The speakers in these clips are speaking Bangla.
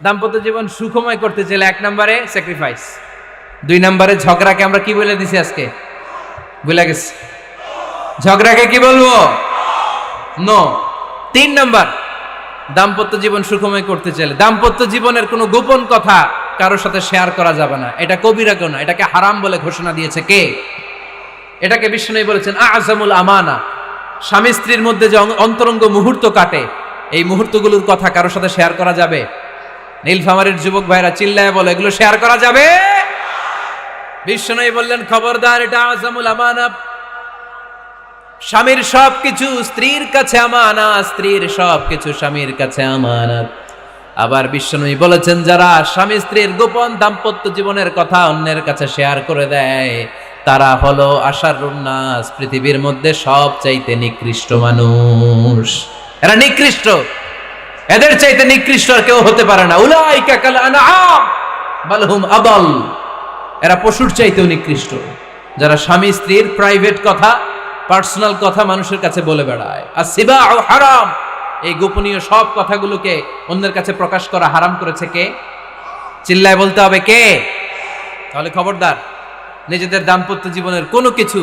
দাম্পত্য জীবন সুখময় করতে চাইলে 1 নম্বরে স্যাক্রিফাইস, 2 নম্বরে ঝগড়াকে আমরা কি বলে দিছি আজকে, ভুলে গেছি, ঝগড়াকে কি বলবো, নো। 3 নম্বর, দাম্পত্য জীবন সুখময় করতে চাইলে দাম্পত্য জীবনের কোনো গোপন কথা কারোর সাথে শেয়ার করা যাবে না। এটা কবিরা কেউ না, এটাকে হারাম বলে ঘোষণা দিয়েছে কে? এটাকে বিষ্ণু বলেছেন আযমুল আমানা। স্বামী স্ত্রীর মধ্যে যে অন্তরঙ্গ মুহূর্ত কাটে, এই মুহূর্তগুলোর কথা কারোর সাথে শেয়ার করা যাবে? নীলফামারীর যুবক ভাইরা চিল্লায় বলে, এগুলো শেয়ার করা যাবে? বিষ্ণু বললেন খবরদার, এটা আযমুল আমানা। স্বামীর সবকিছু স্ত্রীর কাছে আমানত, স্ত্রীর সবকিছু স্বামীর কাছে আমানত। আবার বিষ্ণু বলেছেন, যারা স্বামী স্ত্রীর গোপন দাম্পত্য জীবনের কথা অন্যের কাছে শেয়ার করে দেয়, তারা হলো আশারুন নাস, পৃথিবীর মধ্যে সবচাইতে নিকৃষ্ট মানুষ। এরা নিকৃষ্ট, এদের চাইতে নিকৃষ্ট আর কেউ হতে পারে না। উলাইকা কাল আনআম বাল হুম আদাল। এরা পশুর চাইতেও নিকৃষ্ট, যারা স্বামী স্ত্রীর প্রাইভেট কথা, পার্সোনাল কথা মানুষের কাছে বলে বেড়ায়। আর সিবাউ হারাম, এই গোপনীয় সব কথাগুলোকে অন্যের কাছে প্রকাশ করা হারাম করেছে কে? চিল্লায় বলতে হবে কে? তাহলে খবরদার, নিজেদের দাম্পত্য জীবনের কোনো কিছু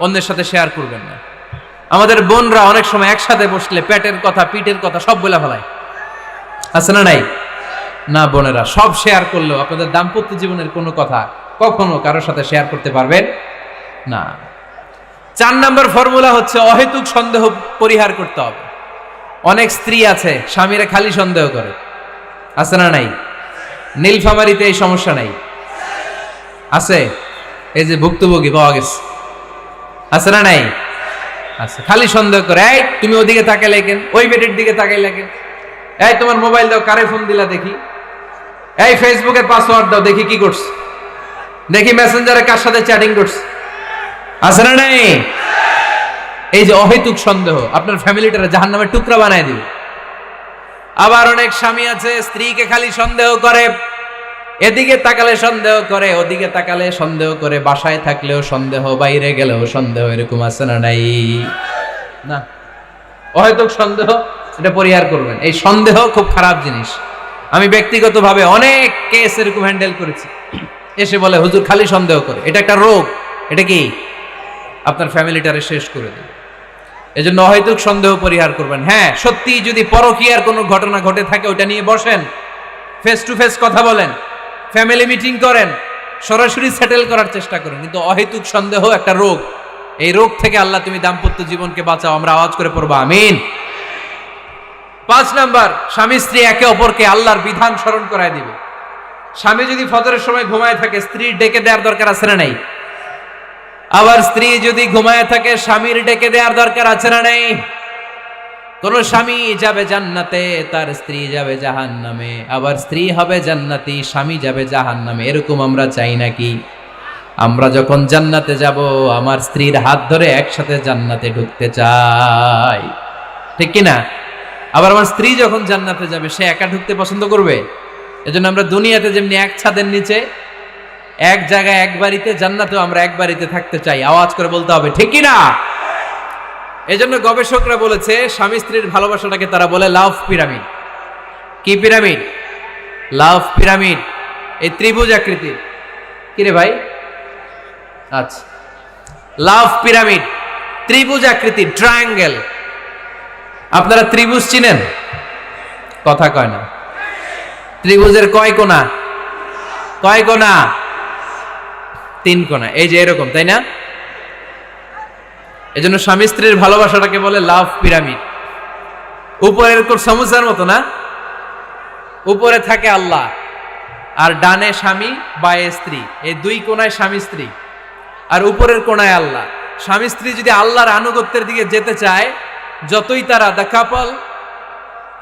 অন্যের সাথে শেয়ার করবেন না। আমাদের বোনরা অনেক সময় একসাথে বসলে পেটের কথা, পিঠের কথা সব বলে ফেলায়, আছে না নাই? না বোনেরা, সব শেয়ার করলেও আপনাদের দাম্পত্য জীবনের কোনো কথা কখনো কারোর সাথে শেয়ার করতে পারবেন না। 4 নম্বর ফর্মুলা হচ্ছে অহেতুক সন্দেহ পরিহার করতে হবে। অনেক স্ত্রী আছে স্বামীরা খালি সন্দেহ করে, আছে না নাই? নীলফামারীতে এই সমস্যা নাই, আছে? এই যে ভুক্তভোগী পাওয়া গেছে, আছে না নাই? আছে, খালি সন্দেহ করে। এই তুমি ওদিকে তাকাইলে কেন, ওই বেটির দিকে তাকাইলে কেন, এই তোমার মোবাইল দাও, কারে ফোন দিলা দেখি, এই ফেসবুকের পাসওয়ার্ড দাও দেখি কি করছে, দেখি মেসেঞ্জারে কার সাথে চ্যাটিং করছে, আছে না নাই? এই যে অহেতুক সন্দেহ আপনার ফ্যামিলিটারে জাহান্নামের টুকরা বানায় দিবে। আবার অনেক স্বামী আছে স্ত্রীকে খালি সন্দেহ করে, এদিকে তাকালে সন্দেহ করে, ওদিকে তাকালে সন্দেহ করে, বাসায় থাকলেও সন্দেহ, বাইরে গেলেও সন্দেহ, এরকম আছে না নাই? না, অহেতুক সন্দেহ এটা পরিহার করবেন। এই সন্দেহ খুব খারাপ জিনিস। আমি ব্যক্তিগতভাবে অনেক কেস এরকম হ্যান্ডেল করেছি। এসে বলে হুজুর খালি সন্দেহ করে, এটা একটা রোগ। এটা কি? আপনার ফ্যামিলিটারে শেষ করে দেবে। এজন্য অহেতুক সন্দেহ পরিহার করবেন। হ্যাঁ, সত্যি যদি পরকীয়ার কোনো ঘটনা ঘটে থাকে ওটা নিয়ে বসেন, ফেস টু ফেস কথা বলেন, ফ্যামিলি মিটিং করেন, সরাসরি সেটেল করার চেষ্টা করেন। কিন্তু অহেতুক সন্দেহ একটা রোগ। এই রোগ থেকে আল্লাহ তুমি দাম্পত্য জীবনকে বাঁচাও। আমরা আওয়াজ করে পড়বো আমিন। 5 নাম্বার, স্বামী স্ত্রী একে অপরকে আল্লাহর বিধান স্মরণ করায় দিবে। স্বামী যদি ফজরের সময় ঘুমায় থাকে, স্ত্রীর ডেকে দেওয়ার দরকার আছে না নাই? আবার স্ত্রী যদি ঘুমায় থাকে, স্বামীর ডেকে দেওয়ার দরকার আছে না নাই? কোন স্বামী যাবে জান্নাতে, তার স্ত্রী যাবে জাহান্নামে। আবার স্ত্রী হবে জান্নাতি, স্বামী যাবে জাহান্নামে। এরকম আমরা চাই নাকি? আমরা যখন জান্নাতে যাব, আমার স্ত্রীর হাত ধরে একসাথে জান্নাতে ঢুকতে চাই, ঠিক কিনা? আবার আমার স্ত্রী যখন জান্নাতে যাবে, সে একা ঢুকতে পছন্দ করবে? এজন্য আমরা দুনিয়াতে যেমনি এক ছাদের নিচে, এক জায়গায়, এক বাড়িতে, জান্নাতেও আমরা এক বাড়িতে থাকতে চাই। আওয়াজ করে বলতে হবে ঠিক কিনা? এজন্য গবেষকরা বলেছে, স্বামী স্ত্রীর ভালোবাসাটাকে তারা বলে লাভ পিরামিড। কি পিরামিড? লাভ পিরামিড। এই ত্রিভুজ আকৃতির। কি রে ভাই? আচ্ছা, লাভ পিরামিড, ত্রিভুজ আকৃতির, ট্রায়াঙ্গেল। আপনারা ত্রিভুজ চিনেন? কথা কয় না। ত্রিভুজের কয় কোণা? কয় কোণা? 3 কোণা। এই যে এরকম, তাই না? এজন্য স্বামী স্ত্রীর ভালোবাসাটাকে বলে লাভ পিরামিড। উপরে এরকম সমুচার মতো না, উপরে থাকে আল্লাহ, আর ডানে স্বামী, বায়ে স্ত্রী। এই 2 কোণায় স্বামী স্ত্রী, আর উপরের কোণায় আল্লাহ। স্বামী স্ত্রী যদি আল্লাহর আনুগত্যের দিকে যেতে চায়, যতই তারা the couple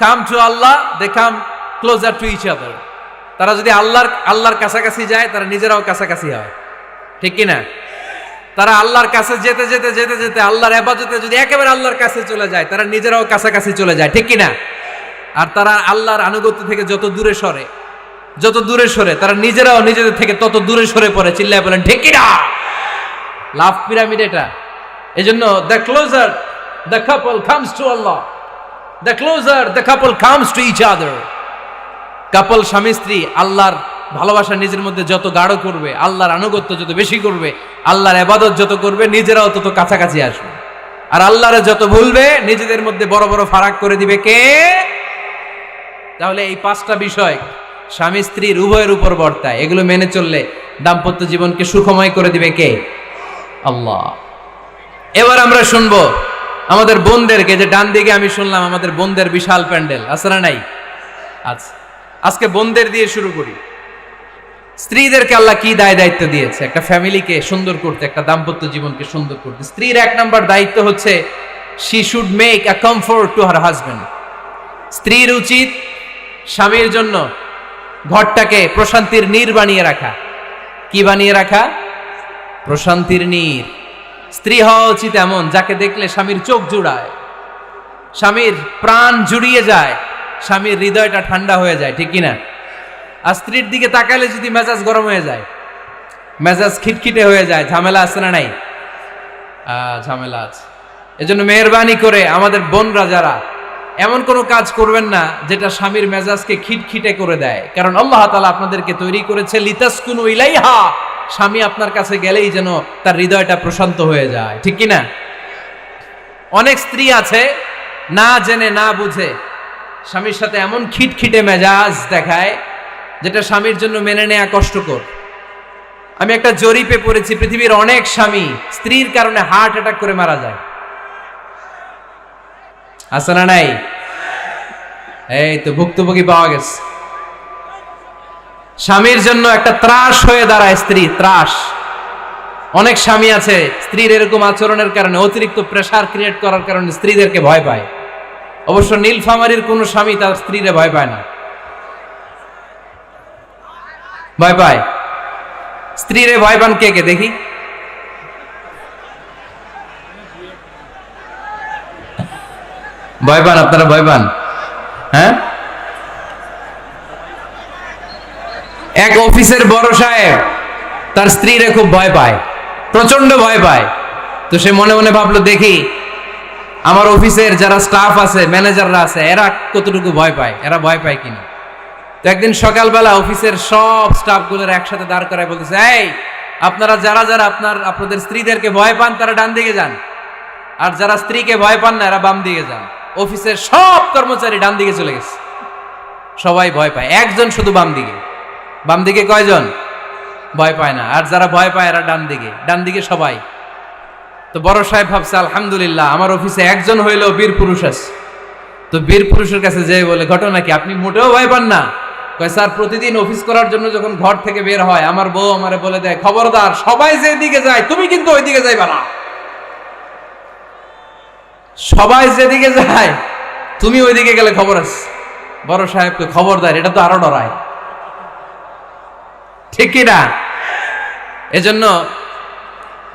come to Allah, they come closer to each other. তারা যদি আল্লাহর কাছাকাছি যায়, তারা নিজেরাও কাছাকাছি হয়, ঠিক কিনা? তারা আল্লাহর কাছে যেতে যেতে যেতে যেতে আল্লাহর ইবাদতে যদি একেবারে আল্লাহর কাছে চলে যায়, তারা নিজেরাও কাছাকাছি চলে যায়, ঠিক কিনা? আর তারা আল্লাহর আনুগত্য থেকে যত দূরে সরে, যত দূরে সরে, তারা নিজেরাও নিজেদের থেকে তত দূরে সরে পড়ে। চিল্লায় বলেন ঠিক কিনা? লাভ পিরামিড এটা। এজন্য the closer the couple comes to Allah, the closer the couple comes to each other. Couple স্বামী স্ত্রী আল্লাহর ভালোবাসা নিজের মধ্যে যত গাঢ় করবে, আল্লাহর আনুগত্য যত বেশি করবে, আল্লাহর ইবাদত যত করবে, নিজেরাও তত কাছাকাছি আসবে। আর আল্লাহরে যত ভুলবে, নিজেদের মধ্যে বড় বড় ফারাক করে দিবে কে? তাহলে এই 5টা বিষয় স্বামী স্ত্রীর উভয়ের উপর বর্তায়। এগুলো মেনে চললে দাম্পত্য জীবনকে সুখময় করে দিবে কে? আল্লাহ। এবার আমরা শুনবো আমাদের বোনদেরকে, যে ডান দিকে আমি শুনলাম আমাদের বোনদের বিশাল প্যান্ডেল আছে না নাই? আচ্ছা, আজকে বোনদের দিয়ে শুরু করি। স্ত্রীদেরকে আল্লাহ কি দায় দায়িত্ব দিয়েছে একটা ফ্যামিলিকে সুন্দর করতে, একটা দাম্পত্য জীবনকে সুন্দর করতে? স্ত্রীর 1 নম্বর দায়িত্ব হচ্ছে she should make a comfort to her husband. স্ত্রীর উচিত স্বামীর জন্য ঘরটাকে প্রশান্তির নীর বানিয়ে রাখা। কি বানিয়ে রাখা? প্রশান্তির নীর। স্ত্রী হওয়া উচিত এমন যাকে দেখলে স্বামীর চোখ জুড়ায়, স্বামীর প্রাণ জুড়িয়ে যায়, স্বামীর হৃদয়টা ঠান্ডা হয়ে যায়, ঠিক কিনা? আর স্ত্রীর দিকে তাকালে যদি মেজাজ গরম হয়ে যায়, মেজাজ খিটখিটে হয়ে যায়, ঝামেলা আছে না নাই? ঝামেলা আছে। এজন্য মেহেরবানি করে আমাদের বোনরা যারা, এমন কোনো কাজ করবেন না যেটা স্বামীর মেজাজকে খিটখিটে করে দেয়। কারণ আল্লাহ তাআলা আপনাদেরকে তৈরি করেছে লিতাসকুনু ইলাইহা, স্বামী আপনার কাছে গেলেই যেন তার হৃদয়টা প্রশান্ত হয়ে যায়, ঠিক কিনা? অনেক স্ত্রী আছে না জেনে না বুঝে স্বামীর সাথে এমন খিটখিটে মেজাজ দেখায় যেটা স্বামীর জন্য মেনে নেওয়া কষ্টকর। আমি একটা জরিপে পড়েছি, পৃথিবীর অনেক স্বামী স্ত্রীর কারণে হার্ট অ্যাটাক করে মারা যায়। আছে না নাই? এই তো ভুক্তভোগী পাওয়া গেছে। স্বামীর জন্য একটা ত্রাস হয়ে দাঁড়ায় স্ত্রী, ত্রাস। অনেক স্বামী আছে স্ত্রীর এরকম আচরণের কারণে, অতিরিক্ত প্রেসার ক্রিয়েট করার কারণে স্ত্রীদেরকে ভয় পায়। অবশ্য নীলফামারীর কোন স্বামী তার স্ত্রীরে ভয় পায় না। ভয় পায়? স্ত্রীরে ভয় পান কে কে দেখি? ভয় পান আপনারা? ভয় পান? হ্যাঁ, এক অফিসের বড় সাহেব তার স্ত্রীরে খুব ভয় পায়, প্রচন্ড ভয় পায়। তো সে মনে মনে ভাবলো, দেখি আমার অফিসের যারা স্টাফ আছে, ম্যানেজাররা আছে, এরা কতটুকু ভয় পায়, এরা ভয় পায় কিনা। তো একদিন সকালবেলা অফিসের সব স্টাফগুলোর একসাথে দাঁড় করায় বলতেছে, এই আপনারা যারা যারা আপনাদের স্ত্রীদেরকে ভয় পান তারা ডান দিকে যান, আর যারা স্ত্রীকে ভয় পান না এরা বাম দিকে যান। অফিসের সব কর্মচারী ডান দিকে চলে গেছে, সবাই ভয় পায়, একজন শুধু বাম দিকে। বাম দিকে কয়জন? ভয় পায় না। আর যারা ভয় পায় এরা ডান দিকে, ডান দিকে সবাই। তো বড় সাহেব ভাবছে, আলহামদুলিল্লাহ আমার অফিসে একজন হইলেও বীর পুরুষ আছে। তো বীর পুরুষের কাছে যেয়ে বলে, ঘটনা কি, আপনি মোটেও ভয় পান না? কয়, স্যার প্রতিদিন অফিস করার জন্য যখন ঘর থেকে বের হয় আমার বউ আমারে বলে দেয়, খবরদার সবাই যেদিকে যায় তুমি কিন্তু ওইদিকে যাইবা না, সবাই যেদিকে যায় তুমি ওইদিকে গেলে খবর আছে। বড় সাহেবকে খবরদার, এটা তো আরো ডরায়, ঠিক কিনা? এজন্য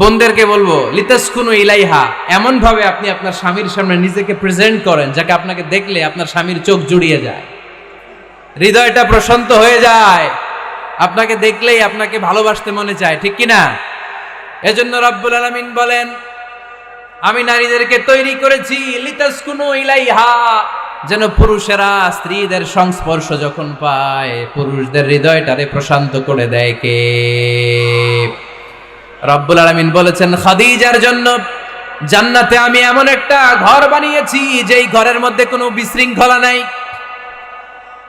বোনদেরকে বলবো, লিতাসকুনু ইলাইহা, এমন ভাবে আপনি আপনার স্বামীর সামনে নিজেকে প্রেজেন্ট করেন যাকে আপনাকে দেখলে আপনার স্বামীর চোখ জুড়িয়ে যায়, হৃদয়টা প্রশান্ত হয়ে যায়, আপনাকে দেখলেই আপনাকে ভালোবাসতে মনে চায়, ঠিক কিনা? এজন্য রব্বুল আলামিন বলেন, আমি নারীদেরকে তৈরি করেছি লিতাসকুনু ইলাইহা, যেন পুরুষেরা স্ত্রীদের সংস্পর্শ যখন পায় পুরুষদের হৃদয়টারে প্রশান্ত করে দেয় কে? রব্বুল আলামিন বলেছেন, খাদিজার জন্য জান্নাতে আমি এমন একটা ঘর বানিয়েছি যেই ঘরের মধ্যে কোনো বিশৃঙ্খলা নাই।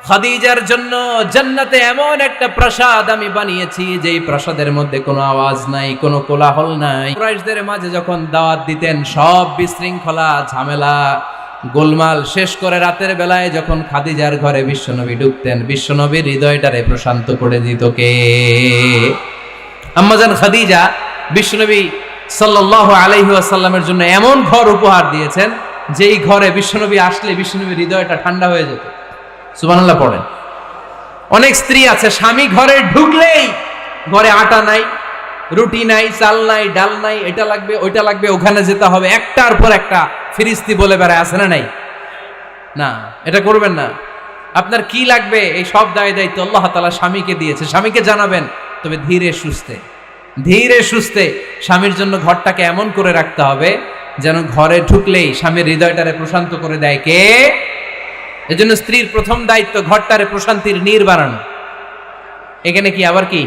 খাদিজার জন্য জান্নাতে এমন একটা প্রাসাদ আমি বানিয়েছি যেই প্রাসাদের মধ্যে কোনো আওয়াজ নাই, কোনো কোলাহল নাই। কুরাইশদের মাঝে যখন দাওয়াত দিতেন সব বিশৃঙ্খলা ঝামেলা গোলমাল শেষ করে রাতের বেলায় যখন খাদিজার ঘরে বিশ্বনবী ঢুকতেন, বিশ্বনবীর হৃদয়টারে প্রশান্ত করে দিত কে? আম্মাজান খাদিজা বিশ্বনবী সাল্লাল্লাহু আলাইহি ওয়াসাল্লামের জন্য এমন ঘর উপহার দিয়েছেন যেই ঘরে বিশ্বনবী আসলে বিশ্বনবীর হৃদয়টা ঠান্ডা হয়ে যেত। সুবহানাল্লাহ পড়েন। অনেক স্ত্রী আছে স্বামী ঘরে ঢুকলেই ঘরে আটা নাই, রুটি নাই, চাল নাই, ডাল নাই, এটা লাগবে ওইটা লাগবে, ওখানে যেতে হবে, একটার পর একটা ফিরিস্তি বলে বেড়ায়, আছে না নাই? না, এটা করবেন না। আপনার কি লাগবে এই সব দায় দায়িত্ব আল্লাহ তাআলা স্বামীকে দিয়েছে, স্বামীকে জানাবেন। তবে ধীরে সুস্থে, ধীরে সুস্থে স্বামীর জন্য ঘরটাকে এমন করে রাখতে হবে যেন ঘরে ঢুকলেই স্বামীর হৃদয়টারে প্রশান্ত করে দেয় কে? এজন্য স্ত্রীর প্রথম দায়িত্ব ঘরটারে প্রশান্তির নীড় বানানো। এখানে কি আবার কি